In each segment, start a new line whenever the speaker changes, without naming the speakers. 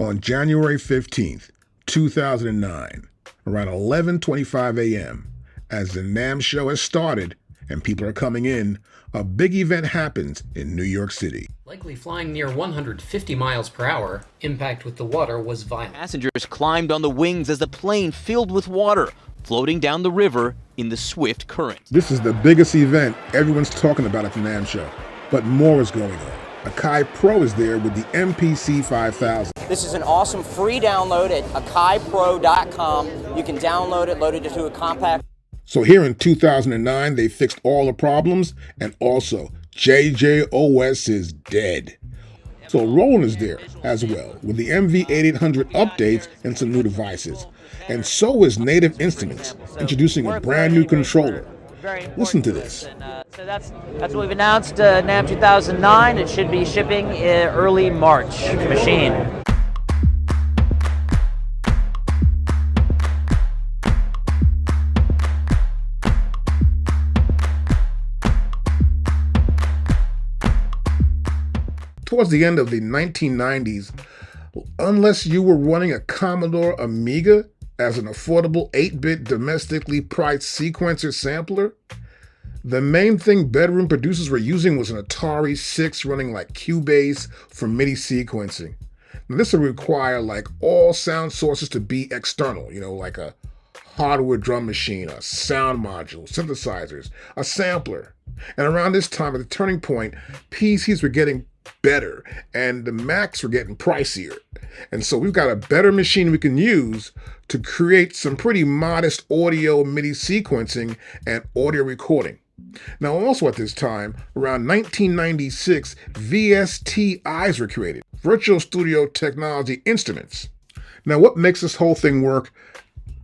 On January 15th, 2009, around 11:25 a.m., as the NAMM show has started and people are coming in, a big event happens in New York City.
Likely flying near 150 miles per hour, impact with the water was violent.
Passengers climbed on the wings as the plane filled with water, floating down the river in the swift current.
This is the biggest event everyone's talking about at the NAMM show, but more is going on. Akai Pro is there with the MPC 5000.
This is an awesome free download at akaipro.com. You can download it, load it into a compact.
So here in 2009, they fixed all the problems, and also JJOS is dead. So ROLAND is there as well with the MV8800 updates and some new devices. And so is Native Instruments, introducing a brand new controller. Listen to this.
So that's what we've announced, NAMM 2009. It should be shipping early March. Machine.
Towards the end of the 1990s, unless you were running a Commodore Amiga as an affordable 8-bit domestically priced sequencer sampler, the main thing bedroom producers were using was an Atari 6 running like Cubase for MIDI sequencing. Now, this would require like all sound sources to be external, like a hardware drum machine, a sound module, synthesizers, a sampler. And around this time, at the turning point, PCs were getting better and the Macs were getting pricier. And so we've got a better machine we can use to create some pretty modest audio MIDI sequencing and audio recording. Now also at this time, around 1996, VSTs were created, Virtual Studio Technology Instruments. Now what makes this whole thing work?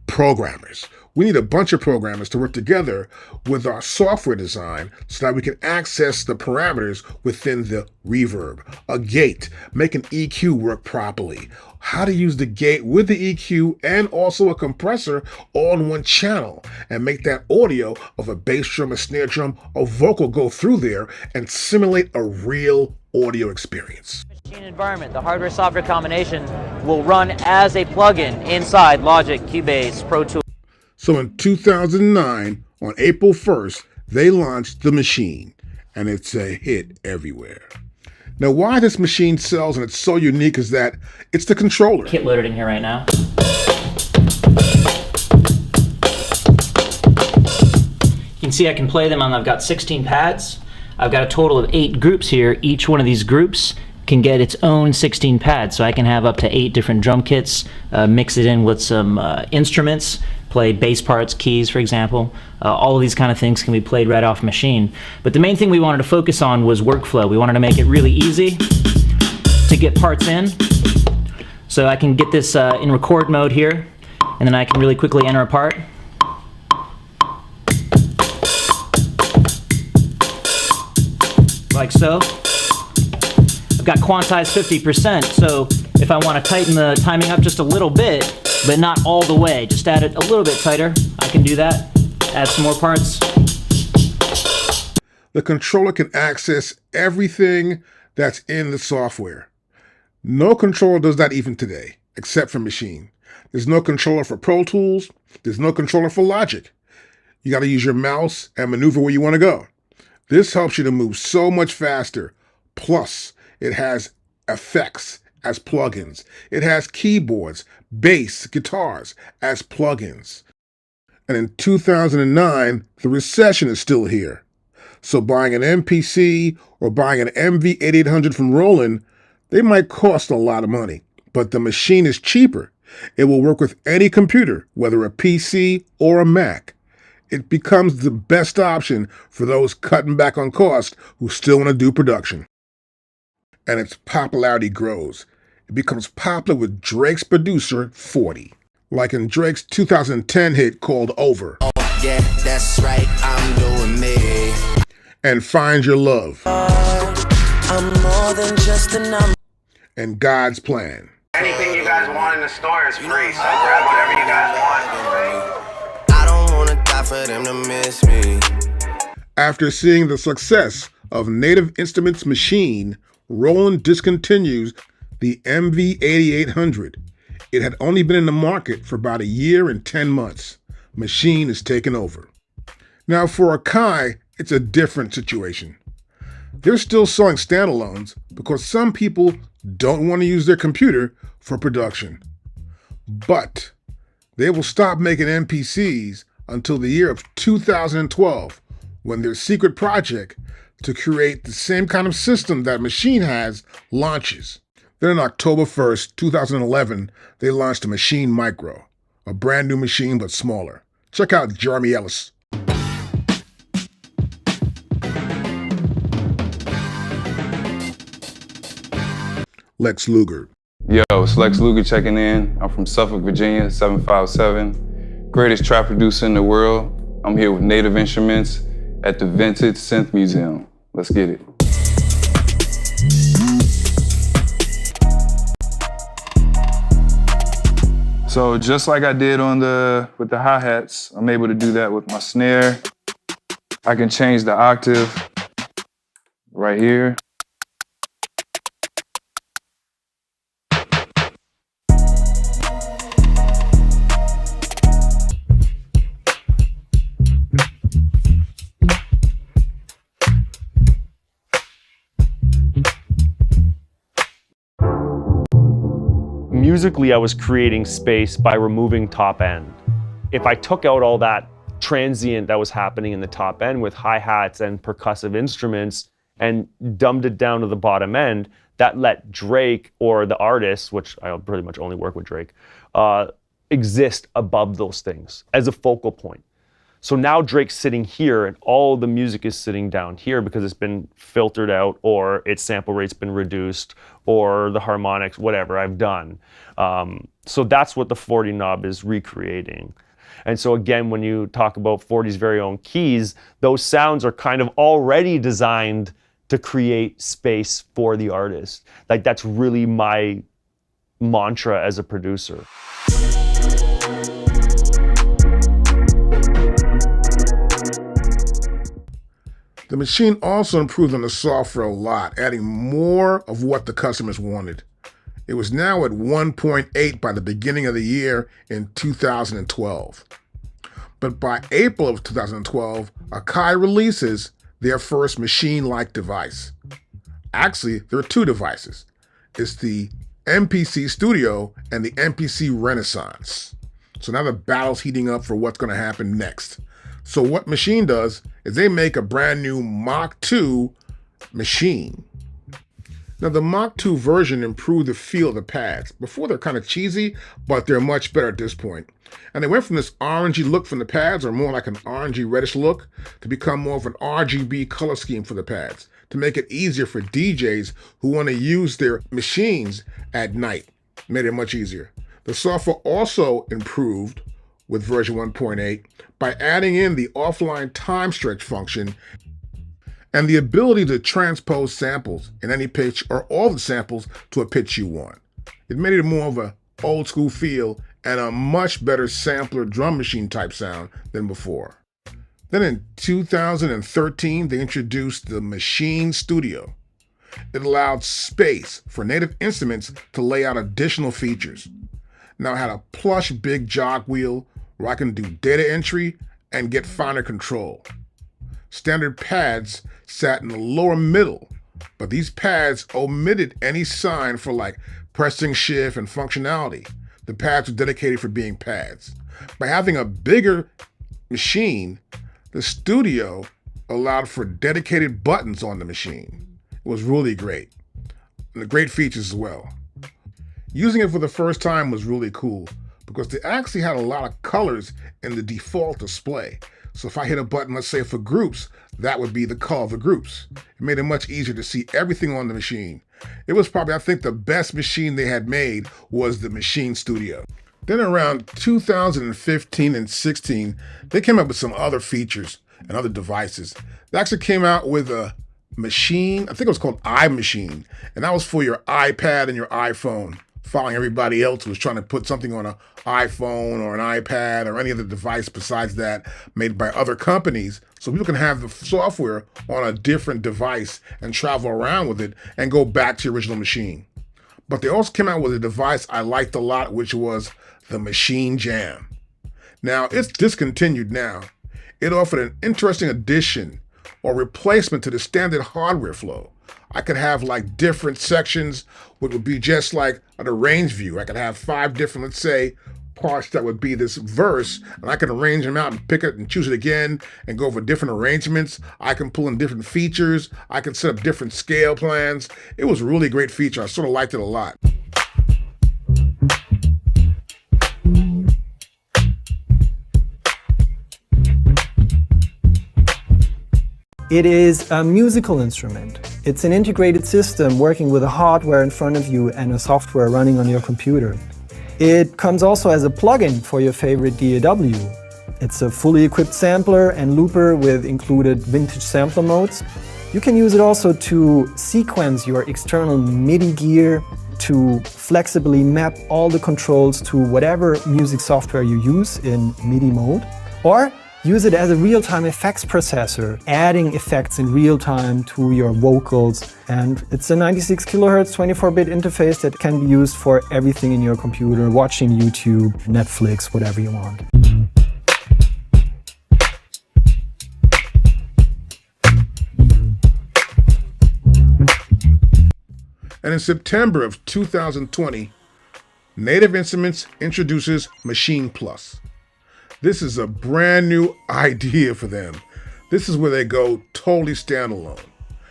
Programmers. We need a bunch of programmers to work together with our software design so that we can access the parameters within the reverb, a gate, make an EQ work properly, how to use the gate with the EQ and also a compressor all in one channel, and make that audio of a bass drum, a snare drum, a vocal go through there and simulate a real audio experience.
Machine environment, the hardware-software combination will run as a plugin inside Logic, Cubase, Pro Tools.
So in 2009, on April 1st, they launched the Maschine, and it's a hit everywhere. Now, why this machine sells and it's so unique is that it's the controller.
Kit loaded in here right now. You can see I can play them on, I've got 16 pads. I've got a total of 8 groups here. Each one of these groups can get its own 16 pads, so I can have up to 8 different drum kits, mix it in with some instruments, play bass parts, keys, for example. All of these kind of things can be played right off Maschine. But the main thing we wanted to focus on was workflow. We wanted to make it really easy to get parts in. So I can get this in record mode here, and then I can really quickly enter a part. Like so. I've got quantized 50%, so if I want to tighten the timing up just a little bit, but not all the way, just add it a little bit tighter, I can do that. Add some more parts.
The controller can access everything that's in the software. No controller does that even today, except for Maschine. There's no controller for Pro Tools. There's no controller for Logic. You got to use your mouse and maneuver where you want to go. This helps you to move so much faster. Plus, it has effects as plugins. It has keyboards, bass, guitars as plugins. And in 2009, the recession is still here. So buying an MPC or buying an MV8800 from ROLAND, they might cost a lot of money, but the Maschine is cheaper. It will work with any computer, whether a PC or a Mac. It becomes the best option for those cutting back on cost who still want to do production. And its popularity grows. It becomes popular with Drake's producer, 40. Like in Drake's 2010 hit called Over.
Oh, yeah, that's right, I'm doing me.
And Find Your Love.
I'm more than just a number.
And God's Plan.
Anything you guys want in the store is free, so grab whatever you guys want.
I don't wanna die for them to miss me.
After seeing the success of Native Instruments' Maschine, ROLAND discontinues the MV8800. It had only been in the market for about a year and 10 months. Maschine is taking over. Now for Akai, it's a different situation. They're still selling standalones because some people don't want to use their computer for production. But they will stop making MPCs until the year of 2012, when their secret project to create the same kind of system that Maschine has launches. Then on October 1st, 2011, they launched a Maschine Micro, a brand new machine but smaller. Check out Jeremy Ellis. Lex Luger.
Yo, it's Lex Luger checking in. I'm from Suffolk, Virginia, 757. Greatest trap producer in the world. I'm here with Native Instruments at the Vintage Synth Museum. Let's get it. So just like I did with the hi-hats, I'm able to do that with my snare. I can change the octave right here.
Musically, I was creating space by removing top end. If I took out all that transient that was happening in the top end with hi-hats and percussive instruments and dumbed it down to the bottom end, that let Drake or the artist, which I pretty much only work with Drake, exist above those things as a focal point. So now Drake's sitting here and all the music is sitting down here because it's been filtered out or its sample rate's been reduced or the harmonics, whatever I've done. So that's what the 40 knob is recreating. And so again, when you talk about 40's very own keys, those sounds are kind of already designed to create space for the artist. Like that's really my mantra as a producer.
The Maschine also improved on the software a lot, adding more of what the customers wanted. It was now at 1.8 by the beginning of the year in 2012. But by April of 2012, Akai releases their first Maschine-like device. Actually, there are two devices. It's the MPC Studio and the MPC Renaissance. So now the battle's heating up for what's going to happen next. So what Maschine does is they make a brand new Mach 2 machine. Now the Mach 2 version improved the feel of the pads. Before they're kind of cheesy, but they're much better at this point. And they went from this orangey look from the pads, or more like an orangey reddish look, to become more of an RGB color scheme for the pads, to make it easier for DJs who want to use their machines at night. Made it much easier. The software also improved with version 1.8 by adding in the offline time stretch function and the ability to transpose samples in any pitch or all the samples to a pitch you want. It made it more of a old school feel and a much better sampler drum machine type sound than before. Then in 2013, they introduced the Maschine Studio. It allowed space for Native Instruments to lay out additional features. Now it had a plush big jog wheel where I can do data entry and get finer control. Standard pads sat in the lower middle, but these pads omitted any sign for like pressing shift and functionality. The pads were dedicated for being pads. By having a bigger machine, the Studio allowed for dedicated buttons on the machine. It was really great. And the great features as well. Using it for the first time was really cool because they actually had a lot of colors in the default display. So if I hit a button, let's say for groups, that would be the color of the groups. It made it much easier to see everything on the machine. It was probably, I think, the best machine they had made was the Maschine Studio. Then around 2015 and 16, they came up with some other features and other devices. They actually came out with a machine, I think it was called iMachine, and that was for your iPad and your iPhone, following everybody else who was trying to put something on an iPhone or an iPad or any other device besides that made by other companies, so people can have the software on a different device and travel around with it and go back to your original machine. But they also came out with a device I liked a lot, which was the Maschine Jam. Now, it's discontinued now. It offered an interesting addition or replacement to the standard hardware flow. I could have like different sections, which would be just like an arrange view. I could have 5 different, let's say, parts that would be this verse, and I can arrange them out and pick it and choose it again and go over different arrangements. I can pull in different features. I can set up different scale plans. It was a really great feature. I sort of liked it a lot.
It is a musical instrument. It's an integrated system working with a hardware in front of you and a software running on your computer. It comes also as a plugin for your favorite DAW. It's a fully equipped sampler and looper with included vintage sampler modes. You can use it also to sequence your external MIDI gear, to flexibly map all the controls to whatever music software you use in MIDI mode, or use it as a real-time effects processor, adding effects in real time to your vocals. And it's a 96 kilohertz 24-bit interface that can be used for everything in your computer, watching YouTube, Netflix, whatever you want.
And in September of 2020, Native Instruments introduces Maschine Plus. This is a brand new idea for them. This is where they go totally standalone.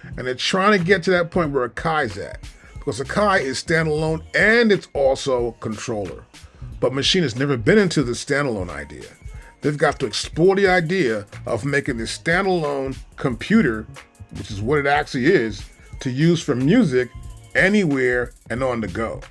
And they're trying to get to that point where Akai's at. Because Akai is standalone and it's also controller. But Maschine has never been into the standalone idea. They've got to explore the idea of making this standalone computer, which is what it actually is, to use for music anywhere and on the go.